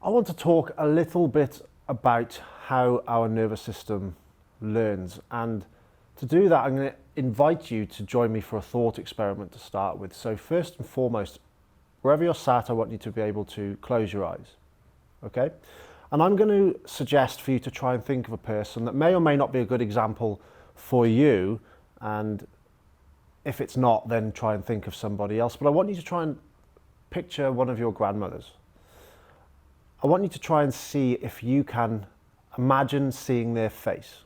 I want to talk a little bit about how our nervous system learns, and to do that I'm going to invite you to join me for a thought experiment to start with. So first and foremost, wherever you're sat, I want you to be able to close your eyes, okay? And I'm going to suggest for you to try and think of a person that may or may not be a good example for you, and if it's not, then try and think of somebody else. But I want you to try and picture one of your grandmothers. I want you to try and see if you can imagine seeing their face.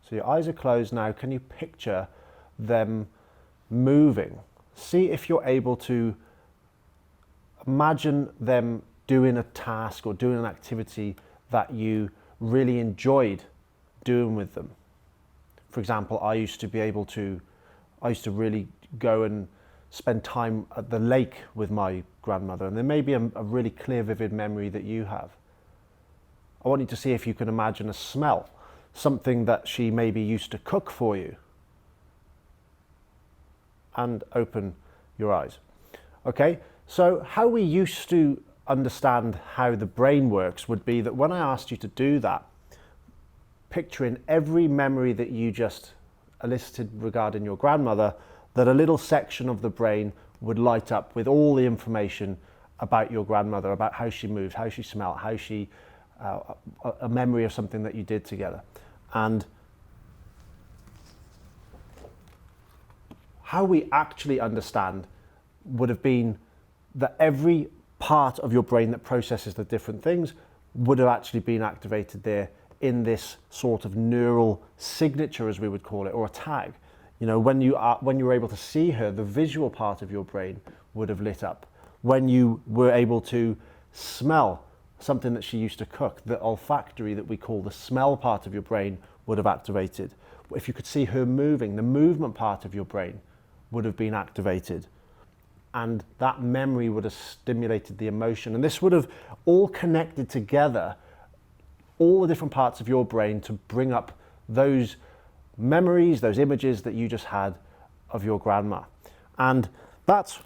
So your eyes are closed now. Can you picture them moving? See if you're able to imagine them doing a task or doing an activity that you really enjoyed doing with them. For example, I used to really go and spend time at the lake with my grandmother, and there may be a really clear, vivid memory that you have. I want you to see if you can imagine a smell, something that she maybe used to cook for you, and open your eyes. Okay, so how we used to understand how the brain works would be that when I asked you to do that, picture in every memory that you just elicited regarding your grandmother, that a little section of the brain would light up with all the information about your grandmother, about how she moved, how she smelled, how she, a memory of something that you did together. And how we actually understand would have been that every part of your brain that processes the different things would have actually been activated there in this sort of neural signature, as we would call it, or a tag. You know, when you were able to see her, the visual part of your brain would have lit up. When you were able to smell something that she used to cook, the olfactory that we call the smell part of your brain would have activated. If you could see her moving, the movement part of your brain would have been activated. And that memory would have stimulated the emotion. And this would have all connected together, all the different parts of your brain, to bring up those memories, those images that you just had of your grandma. And that's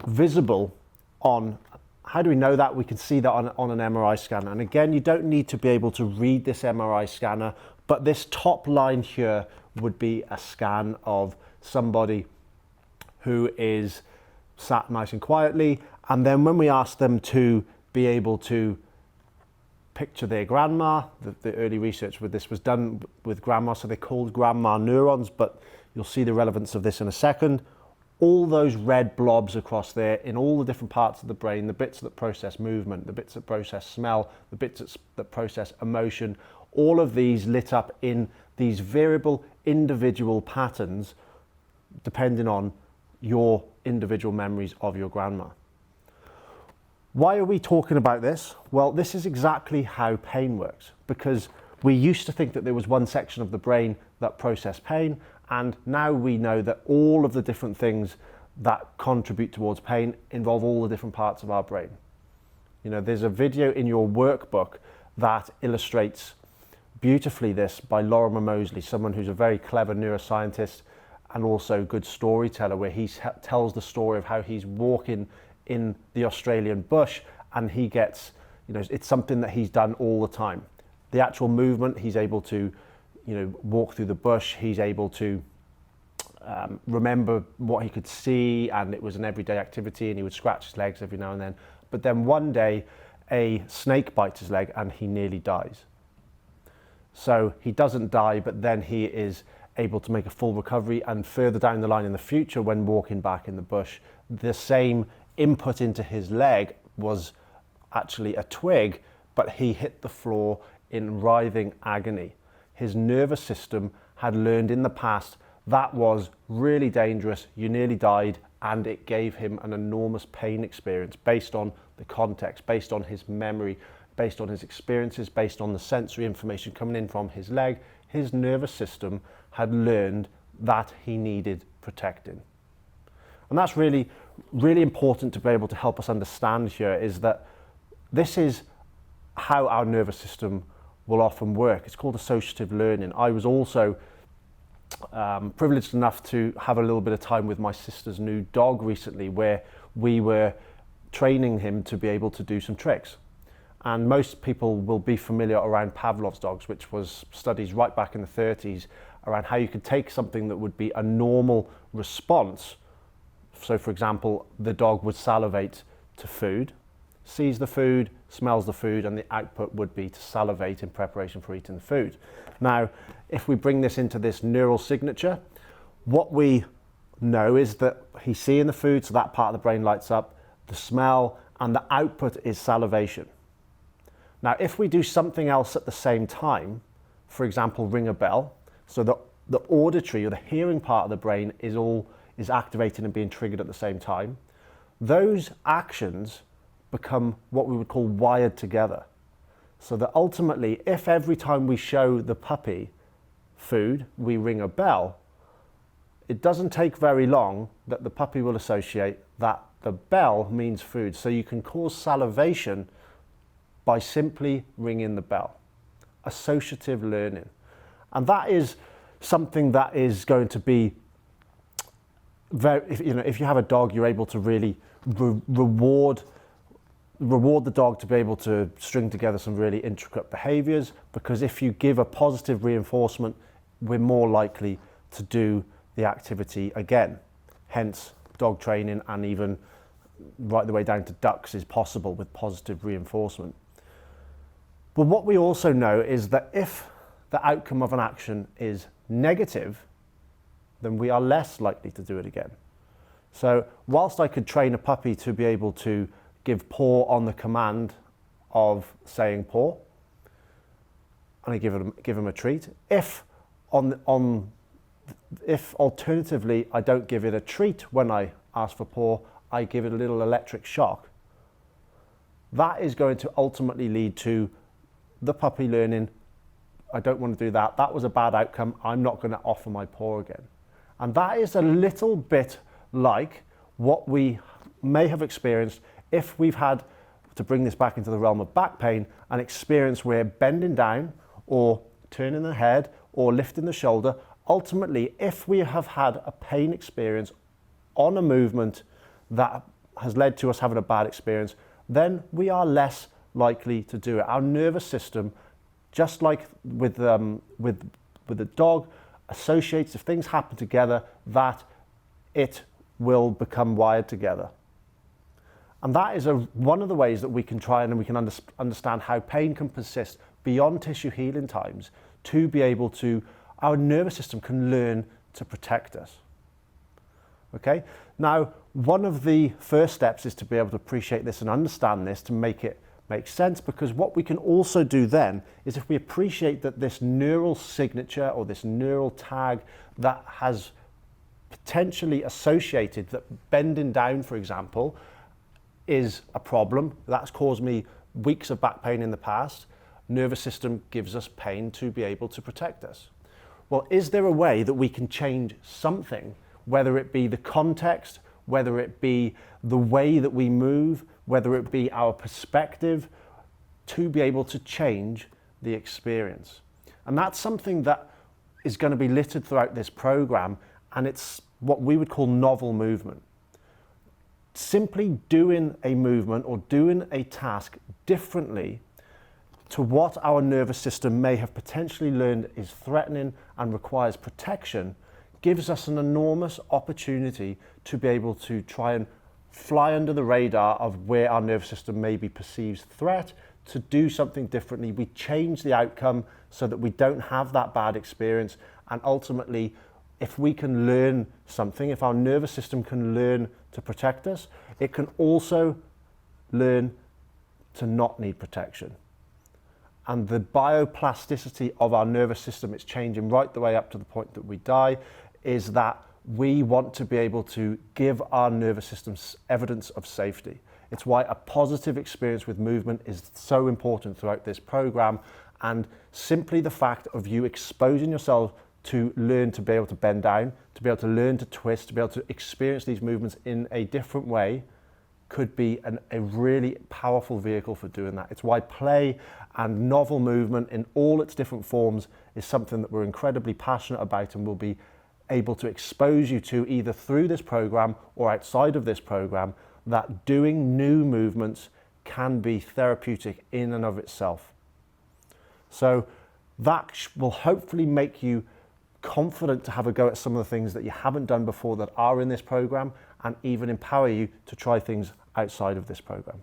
visible on, how do we know that? We can see that on an MRI scanner. And again, you don't need to be able to read this MRI scanner, but this top line here would be a scan of somebody who is sat nice and quietly. And then when we ask them to be able to picture their grandma, the early research with this was done with grandma, so they're called grandma neurons, but you'll see the relevance of this in a second. All those red blobs across there in all the different parts of the brain, the bits that process movement, the bits that process smell, the bits that process emotion, all of these lit up in these variable individual patterns depending on your individual memories of your grandma. Why are we talking about this? Well, this is exactly how pain works, because we used to think that there was one section of the brain that processed pain, and now we know that all of the different things that contribute towards pain involve all the different parts of our brain. You know, there's a video in your workbook that illustrates beautifully this by Lorimer Moseley, someone who's a very clever neuroscientist and also good storyteller, where he tells the story of how he's walking in the Australian bush, and he gets, you know, it's something that he's done all the time. The actual movement, he's able to, you know, walk through the bush, he's able to remember what he could see, and it was an everyday activity, and he would scratch his legs every now and then. But then one day, a snake bites his leg and he nearly dies. So he doesn't die, but then he is able to make a full recovery, and further down the line in the future, when walking back in the bush, the same input into his leg was actually a twig, but he hit the floor in writhing agony. His nervous system had learned in the past that was really dangerous, you nearly died, and it gave him an enormous pain experience based on the context, based on his memory, based on his experiences, based on the sensory information coming in from his leg. His nervous system had learned that he needed protecting. And that's really, really important to be able to help us understand here, is that this is how our nervous system will often work. It's called associative learning. I was also privileged enough to have a little bit of time with my sister's new dog recently, where we were training him to be able to do some tricks. And most people will be familiar around Pavlov's dogs, which was studies right back in the 30s around how you could take something that would be a normal response. So for example, the dog would salivate to food, sees the food, smells the food, and the output would be to salivate in preparation for eating the food. Now, if we bring this into this neural signature, what we know is that he's seeing the food, so that part of the brain lights up, the smell, and the output is salivation. Now, if we do something else at the same time, for example, ring a bell, so the auditory or the hearing part of the brain is activated and being triggered at the same time, those actions become what we would call wired together. So that ultimately, if every time we show the puppy food, we ring a bell, it doesn't take very long that the puppy will associate that the bell means food. So you can cause salivation by simply ringing the bell. Associative learning. And that is something that is going to be very, if you have a dog, you're able to really reward the dog to be able to string together some really intricate behaviors, because if you give a positive reinforcement, we're more likely to do the activity again. Hence, dog training, and even right the way down to ducks, is possible with positive reinforcement. But what we also know is that if the outcome of an action is negative, then we are less likely to do it again. So whilst I could train a puppy to be able to give paw on the command of saying paw, and I give him a treat, if alternatively I don't give it a treat when I ask for paw, I give it a little electric shock, that is going to ultimately lead to the puppy learning, I don't want to do that, that was a bad outcome, I'm not going to offer my paw again. And that is a little bit like what we may have experienced if we've had, to bring this back into the realm of back pain, an experience where bending down or turning the head or lifting the shoulder, ultimately, if we have had a pain experience on a movement that has led to us having a bad experience, then we are less likely to do it. Our nervous system, just like with the dog, associates, if things happen together, that it will become wired together. And that is one of the ways that we can try and we can understand how pain can persist beyond tissue healing times, to be able to, our nervous system can learn to protect us. Okay? Now, one of the first steps is to be able to appreciate this and understand this to make it make sense, because what we can also do then is, if we appreciate that this neural signature or this neural tag that has potentially associated that bending down, for example, is a problem, that's caused me weeks of back pain in the past, nervous system gives us pain to be able to protect us. Well, is there a way that we can change something, whether it be the context, whether it be the way that we move, whether it be our perspective, to be able to change the experience? And that's something that is going to be littered throughout this program, and it's what we would call novel movement. Simply doing a movement or doing a task differently to what our nervous system may have potentially learned is threatening and requires protection gives us an enormous opportunity to be able to try and fly under the radar of where our nervous system maybe perceives threat, to do something differently. We change the outcome so that we don't have that bad experience, and ultimately, if we can learn something, if our nervous system can learn to protect us, it can also learn to not need protection. And the bioplasticity of our nervous system, it's changing right the way up to the point that we die, is that we want to be able to give our nervous systems evidence of safety. It's why a positive experience with movement is so important throughout this program, and simply the fact of you exposing yourself to learn to be able to bend down, to be able to learn to twist, to be able to experience these movements in a different way could be a really powerful vehicle for doing that. It's why play and novel movement in all its different forms is something that we're incredibly passionate about, and will be able to expose you to either through this program or outside of this program, that doing new movements can be therapeutic in and of itself. So that will hopefully make you confident to have a go at some of the things that you haven't done before that are in this program, and even empower you to try things outside of this program.